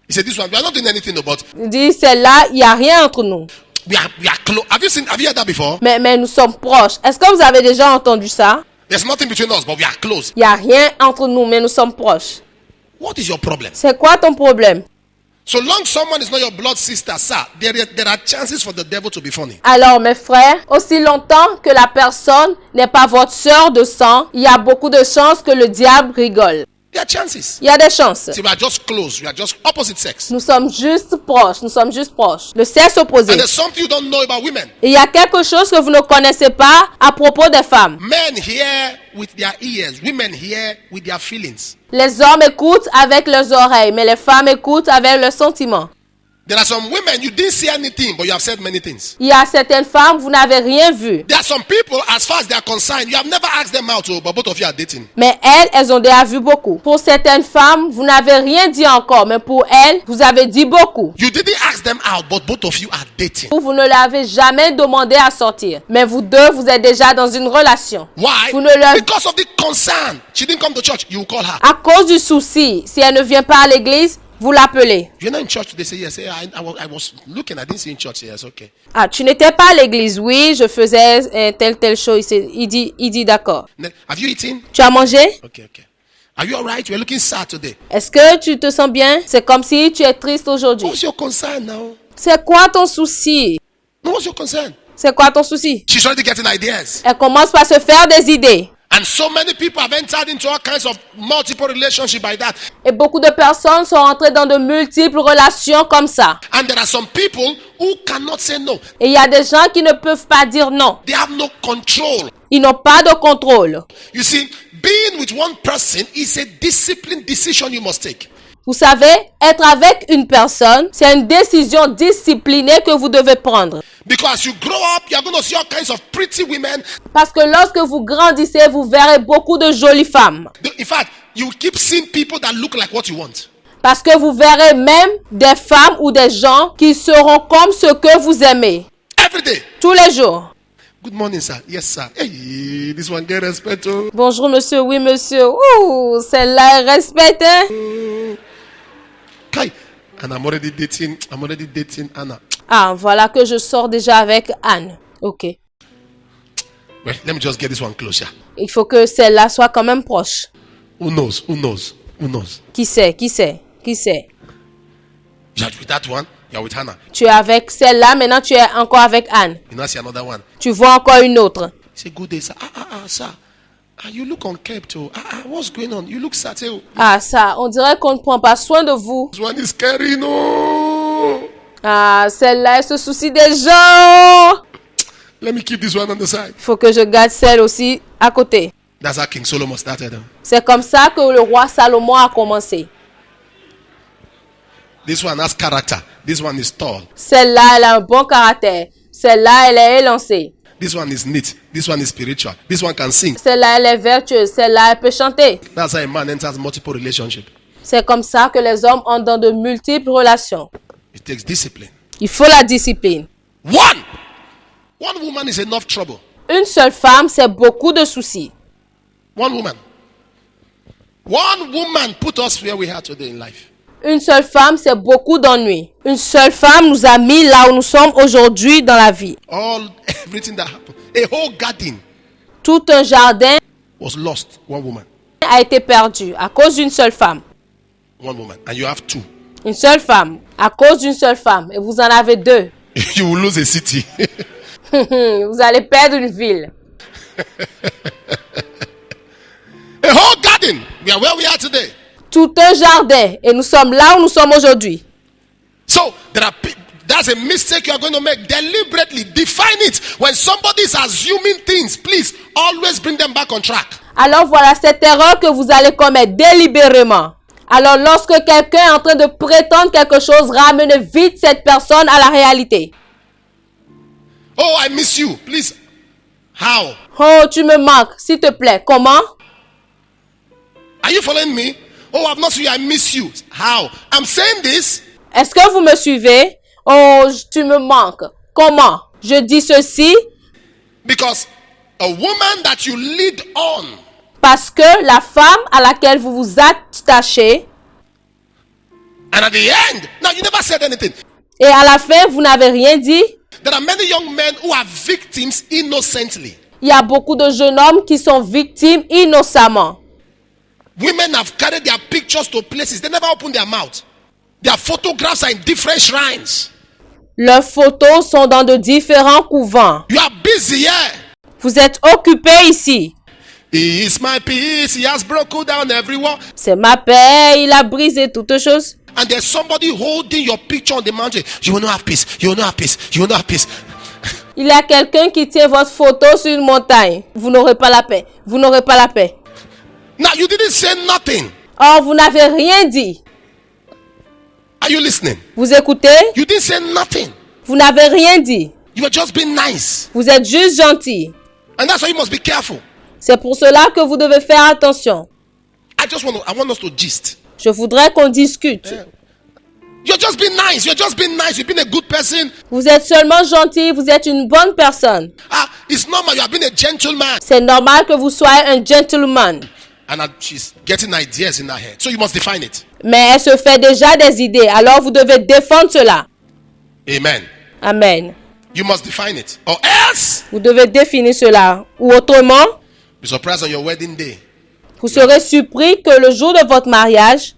Speaker 1: He said this one. We are not doing anything about.
Speaker 2: Il dit, celle-là, il n'y a rien entre nous.
Speaker 1: We are close. Have you heard that before?
Speaker 2: Mais nous sommes proches. Est-ce que vous avez déjà entendu ça?
Speaker 1: There's nothing between us, but we are close.
Speaker 2: Il n'y a rien entre nous, mais nous sommes proches.
Speaker 1: What is your problem?
Speaker 2: C'est quoi ton problème?
Speaker 1: So long someone is not your blood sister, sir, there are chances for the devil to be funny.
Speaker 2: Alors, mes frères, aussi longtemps que la personne n'est pas votre sœur de sang, il y a beaucoup de chances que le diable rigole.
Speaker 1: There are chances.
Speaker 2: Il y a des chances.
Speaker 1: See, we are just close. We are just opposite sex.
Speaker 2: Nous sommes juste proches. Nous sommes juste proches. Le sexe opposé.
Speaker 1: And there's something you don't know about women.
Speaker 2: Et il y a quelque chose que vous ne connaissez pas à propos des femmes.
Speaker 1: Men hear with their ears. Women hear with their feelings.
Speaker 2: Les hommes écoutent avec leurs oreilles, mais les femmes écoutent avec leurs sentiments.
Speaker 1: There are some women, you didn't see anything, but you have said many things.
Speaker 2: Il y a certaines femmes, vous n'avez rien vu.
Speaker 1: There are some people, as far as they are concerned, you have never asked them out, but both of you are dating.
Speaker 2: Mais elles ont déjà vu beaucoup. Pour certaines femmes, vous n'avez rien dit encore, mais pour elles, vous avez dit beaucoup.
Speaker 1: You didn't ask them out, but both of you are dating.
Speaker 2: Vous ne l'avez jamais demandé à sortir. Mais vous deux, vous êtes déjà dans une relation.
Speaker 1: Why?
Speaker 2: Vous ne le...
Speaker 1: Because of the concern. She didn't come to church, you call her.
Speaker 2: À cause du souci, si elle ne vient pas à l'église, vous l'appelez.
Speaker 1: You're not in church today, say yes. I was looking, I didn't see you in church. Yes, okay.
Speaker 2: Ah, tu n'étais pas à l'église. Oui, je faisais telle chose. Il dit d'accord.
Speaker 1: Have you eaten?
Speaker 2: Tu as mangé?
Speaker 1: Okay. Are you alright? You're looking sad today.
Speaker 2: Est-ce que tu te sens bien? C'est comme si tu es triste aujourd'hui.
Speaker 1: What's your concern now?
Speaker 2: C'est quoi ton souci?
Speaker 1: No, what's your concern?
Speaker 2: C'est quoi ton souci?
Speaker 1: She's already getting ideas.
Speaker 2: Elle commence par se faire des idées.
Speaker 1: And so many people have entered into all kinds of multiple relationships by that.
Speaker 2: Et beaucoup de personnes sont entrées dans de multiples relations comme ça.
Speaker 1: And there are some people who cannot say no.
Speaker 2: Et il y a des gens qui ne peuvent pas dire non.
Speaker 1: They have no control.
Speaker 2: Ils n'ont pas de contrôle.
Speaker 1: You see, being with one person is a disciplined decision you must take.
Speaker 2: Vous savez, être avec une personne, c'est une décision disciplinée que vous devez prendre.
Speaker 1: Because as you grow up, you are going to see all kinds of pretty women.
Speaker 2: Parce que lorsque vous grandissez, vous verrez beaucoup de jolies femmes.
Speaker 1: In fact, you keep seeing people that look like what you want.
Speaker 2: Parce que vous verrez même des femmes ou des gens qui seront comme ce que vous aimez.
Speaker 1: Every day.
Speaker 2: Tous les jours.
Speaker 1: Good morning, sir. Yes, sir. Hey, this one get respect. Oh.
Speaker 2: Bonjour, monsieur. Oui, monsieur. Ouh, celle-là est respectée.
Speaker 1: Kai, and I'm already dating Anna.
Speaker 2: Ah, voilà que je sors déjà avec Anne. Ok.
Speaker 1: Well, let me just get this one closer.
Speaker 2: Il faut que celle-là soit quand même proche.
Speaker 1: Who knows?
Speaker 2: Qui sait?
Speaker 1: You're with that one, you're with Hannah.
Speaker 2: Tu es avec celle-là, maintenant tu es encore avec Anne.
Speaker 1: You now see another one.
Speaker 2: Tu vois encore une autre.
Speaker 1: Say, good day, sir. Sir. You look unkept. What's going on? You look sad.
Speaker 2: Ah, ça, on dirait qu'on ne prend pas soin de vous.
Speaker 1: This one is scary, no.
Speaker 2: Ah, celle-là, elle se soucie des gens.
Speaker 1: Let me keep this one on the side.
Speaker 2: Il faut que je garde celle aussi à côté.
Speaker 1: That's how King Solomon started.
Speaker 2: C'est comme ça que le roi Salomon a commencé.
Speaker 1: This one has character. This one is tall.
Speaker 2: Celle-là, elle a un bon caractère. Celle-là, elle est élancée.
Speaker 1: This one is neat. This one is spiritual. This one can sing.
Speaker 2: Celle-là, elle est vertueuse. Celle-là, elle peut chanter.
Speaker 1: That's how a man enters multiple relationships.
Speaker 2: C'est comme ça que les hommes ont dans de multiples relations.
Speaker 1: It takes discipline.
Speaker 2: Il faut la discipline.
Speaker 1: One woman is enough trouble.
Speaker 2: Une seule femme, c'est beaucoup de soucis.
Speaker 1: One woman put us where we are today in life.
Speaker 2: Une seule femme, c'est beaucoup d'ennuis. Une seule femme nous a mis là où nous sommes aujourd'hui dans la vie.
Speaker 1: Everything that happened. A whole garden
Speaker 2: Tout un jardin
Speaker 1: was lost. One woman.
Speaker 2: a été perdu à cause d'une seule femme.
Speaker 1: One woman. And you have two.
Speaker 2: Une seule femme, à cause d'une seule femme. Et vous en avez deux.
Speaker 1: You will lose a city.
Speaker 2: Vous allez perdre une ville.
Speaker 1: A whole garden. We are where we are today.
Speaker 2: Tout un jardin. Et nous sommes là où nous sommes aujourd'hui.
Speaker 1: So that's a mistake you are going to make. Deliberately define it. When somebody is assuming things, please always bring them back on track.
Speaker 2: Alors voilà cette erreur que vous allez commettre délibérément. Alors lorsque quelqu'un est en train de prétendre quelque chose, ramenez vite cette personne à la réalité.
Speaker 1: Oh, I miss you. Please. How?
Speaker 2: Oh, tu me manques, s'il te plaît. Comment?
Speaker 1: Are you following me? Oh, I've not seen you. I miss you. How? I'm saying this.
Speaker 2: Est-ce que vous me suivez? Oh, tu me manques. Comment? Je dis ceci
Speaker 1: Because a woman that you lead on
Speaker 2: parce que la femme à laquelle vous vous attachez,
Speaker 1: and at the end, now you never said anything.
Speaker 2: et à la fin, vous n'avez rien dit.
Speaker 1: There are many young men who are victims innocently.
Speaker 2: Il y a beaucoup de jeunes hommes qui sont victimes innocemment.
Speaker 1: Women have carried their pictures to places. They never open their mouth. Their photographs are in different shrines.
Speaker 2: Leurs photos sont dans de différents couvents.
Speaker 1: You are busy here.
Speaker 2: Vous êtes occupé ici.
Speaker 1: He is my peace. He has broken down every wall.
Speaker 2: C'est ma paix, il a brisé toutes choses.
Speaker 1: And there's somebody holding your picture on the mountain. You will not have peace. You will not have peace. You will not have peace.
Speaker 2: Il y a quelqu'un qui tient votre photo sur une montagne. Vous n'aurez pas la paix. Vous n'aurez pas la paix.
Speaker 1: Now you didn't say nothing.
Speaker 2: Or, vous n'avez rien dit.
Speaker 1: Are you listening?
Speaker 2: Vous écoutez?
Speaker 1: You didn't say nothing.
Speaker 2: Vous n'avez rien dit.
Speaker 1: You were just being nice.
Speaker 2: Vous êtes juste gentil.
Speaker 1: And that's why you must be careful.
Speaker 2: C'est pour cela que vous devez faire attention.
Speaker 1: I want us to gist.
Speaker 2: Je voudrais qu'on discute.
Speaker 1: You're just being nice. You're just being nice. You've been a good person.
Speaker 2: Vous êtes seulement gentil, vous êtes une bonne personne.
Speaker 1: It's normal. You have been a gentleman.
Speaker 2: C'est normal que vous soyez un gentleman.
Speaker 1: And she's getting ideas in her head. So you must define it.
Speaker 2: Mais elle se fait déjà des idées, alors vous devez défendre cela.
Speaker 1: Amen.
Speaker 2: Amen.
Speaker 1: You must define it. Or else,
Speaker 2: Vous devez définir cela. Ou autrement,
Speaker 1: be surprised on your wedding day.
Speaker 2: vous serez surpris que le jour de votre mariage,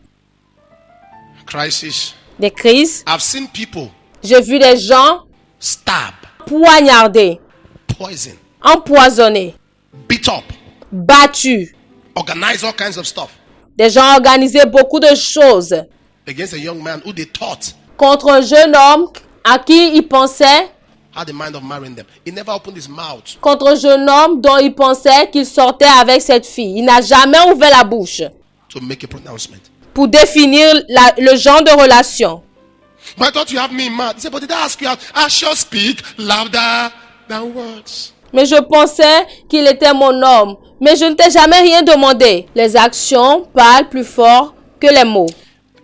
Speaker 1: Crisis.
Speaker 2: des crises,
Speaker 1: I've seen people
Speaker 2: j'ai vu des gens
Speaker 1: stab,
Speaker 2: poignardés,
Speaker 1: poison,
Speaker 2: empoisonnés,
Speaker 1: beat up,
Speaker 2: battus.
Speaker 1: organize all kinds of stuff
Speaker 2: Des gens organisaient beaucoup de choses
Speaker 1: against a young man who they thought
Speaker 2: contre un jeune homme à qui ils pensaient,
Speaker 1: had the mind of marrying them. He never opened his mouth.
Speaker 2: contre un jeune homme dont ils pensaient qu'il sortait avec cette fille. Il n'a jamais ouvert la bouche
Speaker 1: To make a pronouncement.
Speaker 2: pour définir le genre de relation.
Speaker 1: But I thought you have me mad. He said, but did I ask you out? I shall speak louder than words.
Speaker 2: Mais je pensais qu'il était mon homme. Mais je ne t'ai jamais rien demandé. Les actions parlent plus fort que les mots.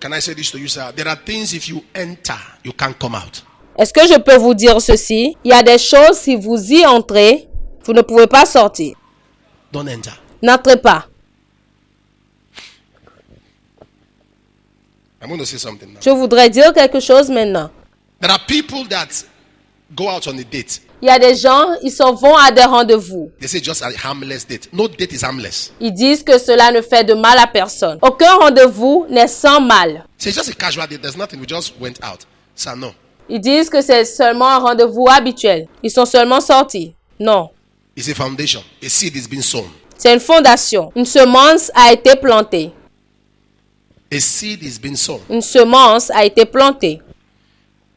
Speaker 1: Can I say this to you, sir? There are things if you enter, you can't come out.
Speaker 2: Est-ce que je peux vous dire ceci? Il y a des choses, si vous y entrez, vous ne pouvez pas sortir.
Speaker 1: Don't enter.
Speaker 2: N'entrez pas.
Speaker 1: I'm going to say something now.
Speaker 2: Je voudrais dire quelque chose maintenant.
Speaker 1: There are people that go out on a date.
Speaker 2: Il y a des gens, ils s'en vont à des rendez-vous.
Speaker 1: They say just a harmless date. No date is harmless.
Speaker 2: Ils disent que cela ne fait de mal à personne. Aucun rendez-vous n'est sans mal.
Speaker 1: So it's just a casual date. There's nothing. We just went out. Sir, no.
Speaker 2: Ils disent que c'est seulement un rendez-vous habituel. Ils sont seulement sortis. Non.
Speaker 1: It's a foundation. A seed is being sown.
Speaker 2: C'est une fondation. Une semence a été plantée.
Speaker 1: A seed is being sown.
Speaker 2: Une semence a été plantée.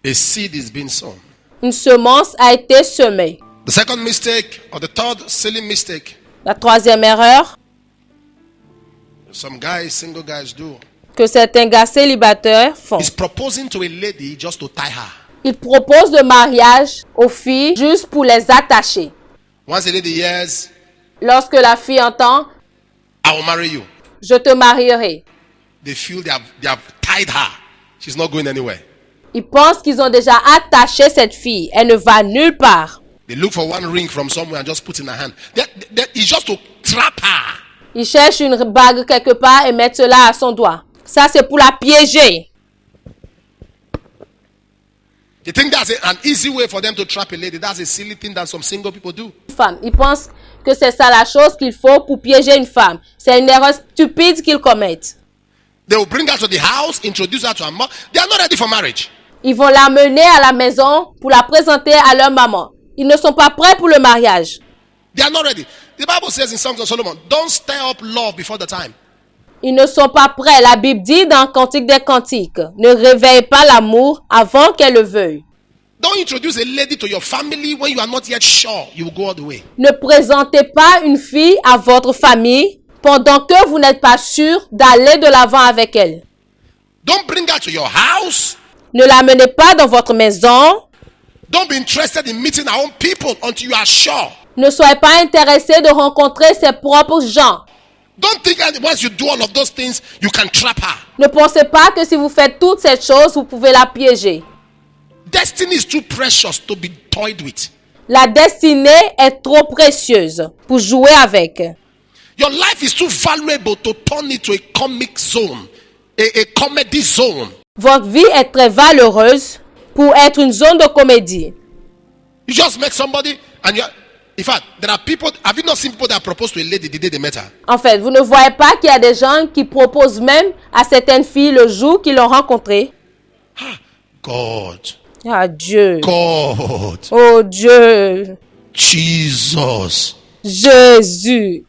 Speaker 1: A seed is being sown.
Speaker 2: Une semence a été semée.
Speaker 1: The second mistake, or the third silly mistake,
Speaker 2: La troisième erreur
Speaker 1: some guys, single guys do,
Speaker 2: que certains gars célibataires font.
Speaker 1: is proposing to a lady just to tie her.
Speaker 2: Ils proposent le mariage aux filles juste pour les attacher.
Speaker 1: Once a lady hears,
Speaker 2: Lorsque la fille entend
Speaker 1: I will marry you,
Speaker 2: « Je te marierai »,
Speaker 1: they feel they have tied her. She's not going anywhere.
Speaker 2: ils pensent qu'ils ont déjà attaché cette fille. Elle ne va nulle part.
Speaker 1: They look for one ring from somewhere and just put in her hand. It's just to trap her.
Speaker 2: Ils cherchent une bague quelque part et mettent cela à son doigt. Ça, c'est pour la piéger.
Speaker 1: You think that's an easy way for them to trap a lady? That's a silly thing that some single people do.
Speaker 2: Femme. Ils pensent que c'est ça la chose qu'il faut pour piéger une femme. C'est une erreur stupide qu'ils commettent.
Speaker 1: They will bring her to the house, introduce her to her mom. They are not ready for marriage.
Speaker 2: Ils vont la mener à la maison pour la présenter à leur maman. Ils ne sont pas prêts pour le mariage.
Speaker 1: They are not ready. The Bible says in Songs of Solomon, don't stir up love before the time.
Speaker 2: Ils ne sont pas prêts. La Bible dit dans Cantique des Cantiques, ne réveille pas l'amour avant qu'elle le veuille.
Speaker 1: Don't introduce a lady to your family when you are not yet sure you will go all the way.
Speaker 2: Ne présentez pas une fille à votre famille pendant que vous n'êtes pas sûr d'aller de l'avant avec elle.
Speaker 1: Don't bring her to your house.
Speaker 2: Ne la menez pas dans votre maison.
Speaker 1: Don't be interested in meeting her own people until you are sure.
Speaker 2: Ne soyez pas intéressé de rencontrer ses propres gens.
Speaker 1: Don't think that once you do all of those things, you can trap her.
Speaker 2: Ne pensez pas que si vous faites toutes ces choses, vous pouvez la piéger.
Speaker 1: Destiny is too precious to be toyed with.
Speaker 2: La destinée est trop précieuse pour jouer avec.
Speaker 1: Your life is too valuable to turn it to a comic zone, a comedy zone.
Speaker 2: Votre vie est très valeureuse pour être une zone de comédie.
Speaker 1: You just met somebody and you are, in fact, there are people, have you not seen people that propose to a lady the day they met her?
Speaker 2: En fait, vous ne voyez pas qu'il y a des gens qui proposent même à certaines filles le jour qu'ils l'ont rencontrée.
Speaker 1: God.
Speaker 2: Ah Dieu.
Speaker 1: God.
Speaker 2: Oh Dieu.
Speaker 1: Jesus.
Speaker 2: Jésus.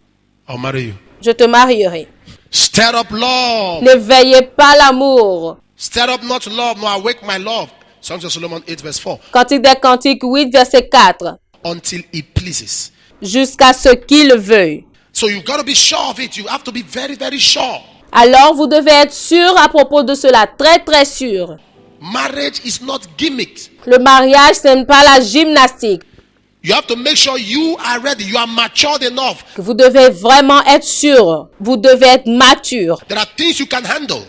Speaker 1: I'll marry you.
Speaker 2: Je te marierai.
Speaker 1: Stir up love.
Speaker 2: Ne veillez pas l'amour.
Speaker 1: Stir up not love, nor awake my love. Songs of Solomon 8 verse 4.
Speaker 2: Cantique des Cantiques 8, verset 4.
Speaker 1: Until he pleases.
Speaker 2: Jusqu'à ce qu'il veuille.
Speaker 1: So you've got to be sure of it. You have to be very, very sure.
Speaker 2: Alors, vous devez être sûr à propos de cela. Très, très sûr.
Speaker 1: Marriage is not gimmicks.
Speaker 2: Le mariage, ce n'est pas la gymnastique.
Speaker 1: You have to make sure you are ready. You are matured enough.
Speaker 2: Vous devez vraiment être sûr. Vous devez être mature.
Speaker 1: There are things you can handle.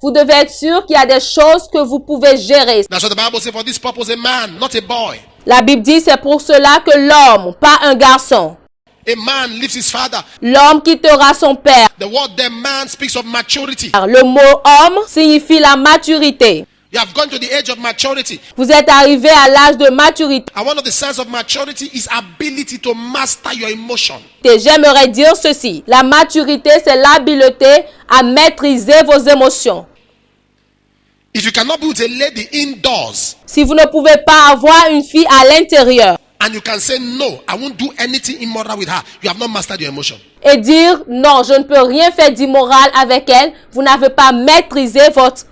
Speaker 2: Vous devez être sûr qu'il y a des choses que vous pouvez gérer.
Speaker 1: That's what the Bible says. For this purpose, a man, not a boy.
Speaker 2: La Bible dit c'est pour cela que l'homme, pas un garçon.
Speaker 1: A man leaves his father.
Speaker 2: L'homme quittera son père.
Speaker 1: The word the man speaks of maturity.
Speaker 2: Le mot homme signifie la maturité.
Speaker 1: You have gone to the age of maturity.
Speaker 2: Vous êtes arrivé à l'âge de maturité.
Speaker 1: And one of the signs of maturity is ability to master your emotion.
Speaker 2: J'aimerais dire ceci. La maturité, c'est l'habileté à maîtriser vos émotions.
Speaker 1: If you cannot be with a lady indoors,
Speaker 2: Si vous ne pouvez pas avoir une fille à l'intérieur
Speaker 1: and you can say no, I won't do anything immoral with her, you have not mastered your emotion.
Speaker 2: et dire non, je ne peux rien faire d'immoral avec elle, vous n'avez pas maîtrisé votre.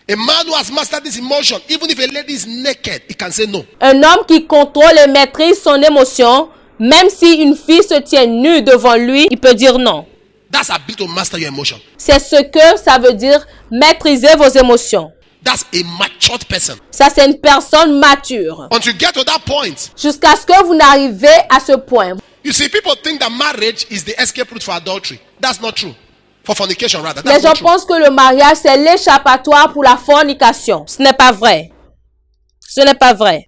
Speaker 1: A man who has mastered this emotion, even if a lady is naked, he can say no.
Speaker 2: Un homme qui contrôle et maîtrise son émotion, même si une fille se tient nue devant lui, il peut dire non.
Speaker 1: That's ability to master your emotion.
Speaker 2: C'est ce que ça veut dire maîtriser vos émotions.
Speaker 1: That's a matured person.
Speaker 2: Ça, c'est une personne mature.
Speaker 1: Until you get to that point,
Speaker 2: Jusqu'à ce que vous n'arrivez à ce point.
Speaker 1: you see, people think that marriage is the escape route for adultery. That's not true. For fornication, rather.
Speaker 2: Les
Speaker 1: That's
Speaker 2: gens
Speaker 1: not true.
Speaker 2: pensent que le mariage, c'est l'échappatoire pour la fornication. Ce n'est pas vrai. Ce n'est pas vrai.